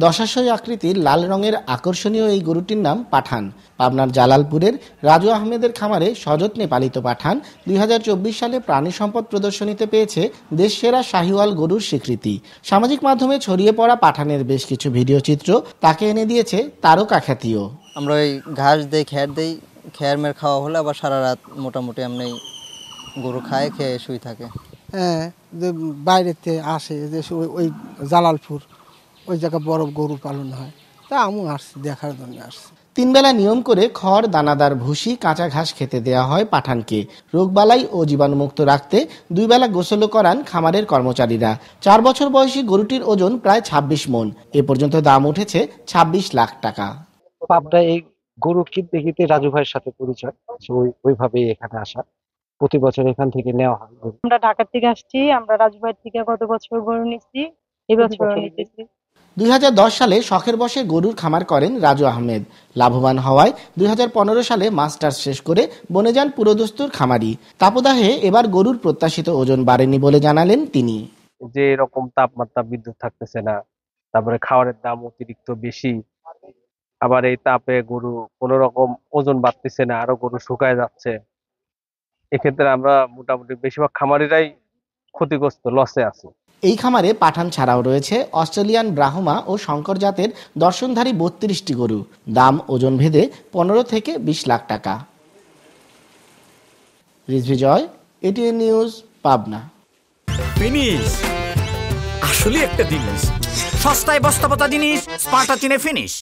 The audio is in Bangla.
দশাশয় আকৃতির লাল রঙের আকর্ষণীয় এই গরুটির নাম পাঠান। পাবনার জালালপুরের রাজু আহমেদের খামারে সযত্নে পালিত পাঠান 2024 সালে প্রাণী সম্পদ প্রদর্শনীতে পেয়েছে দেশসেরা শাহিওয়াল গরুর স্বীকৃতি। সামাজিক মাধ্যমে ছড়িয়ে পড়া পাঠানের বেশ কিছু ভিডিও চিত্র তাকে এনে দিয়েছে তারকা খ্যাতিও। আমরা ওই ঘাস দেই, খেয়ার মের খাওয়া হলে আবার সারা রাত মোটামুটি এমনি গরু খায়, খেয়ে শুই থাকে। হ্যাঁ, যে বাইরেতে আসে যে ওই জালালপুর ওই জায়গায় বড় গরু পালন হয়, তা আমি আসছি, দেখার জন্য আসছি। 3 বেলা নিয়ম করে খড়, দানাদার ভুসি, কাঁচা ঘাস খেতে দেওয়া হয় পাঠানকে। রোগবালাই ও জীবাণুমুক্ত রাখতে 2 বেলা গোসলও করান খামারের কর্মচারীরা। 4 বছর বয়সী গরুটির ওজন প্রায় 26 মণ। এ পর্যন্ত দাম উঠেছে 26 লাখ টাকা। পাবনায় এই গরু কিনতে রাজু ভাইয়ের সাথে পরিচয়, ওইভাবেই এখানে আসা। প্রতি বছর এখান থেকে নেওয়া হয়। আমরা ঢাকা থেকে আসছি, আমরা রাজু ভাইয়ের থেকে গত বছর গরু নিচ্ছি, এবছর নিতেছি। 2010 সালে শখের বশে গরুর খামার করেন রাজু আহমেদ। লাভবান হওয়ায় 2015 সালে মাস্টার্স শেষ করে বনে যান পুরোদস্তুর খামারি। তাপদাহে এবার গরুর প্রত্যাশিত ওজন বাড়েনি বলে জানালেন তিনি। যে এরকম তাপমাত্রা, বিদ্যুৎ থাকতেছে না, তারপরে খাবারের দাম অতিরিক্ত বেশি, আবার এই তাপে গরু কোনো রকম ওজন বাড়তেছে না, আরো গরু শুকায় যাচ্ছে। এক্ষেত্রে আমরা মোটামুটি বেশিরভাগ খামারিরাই ক্ষতিগ্রস্ত, লসে আছে। এই খামারে পাঠান ছাড়াও রয়েছে অস্ট্রেলিয়ান ব্রাহ্মা ও শঙ্কর জাতের দর্শনধারী 32টি গরু। দাম ওজন ভেদে 15 থেকে 20 লাখ টাকা। রিজভি জয়, এটিএন নিউজ, পাবনা। ফিনিশ আসলে একটা জিনিস, সস্তায় বস্তাপতা জিনিস, স্পার্টা চিনে ফিনিশ।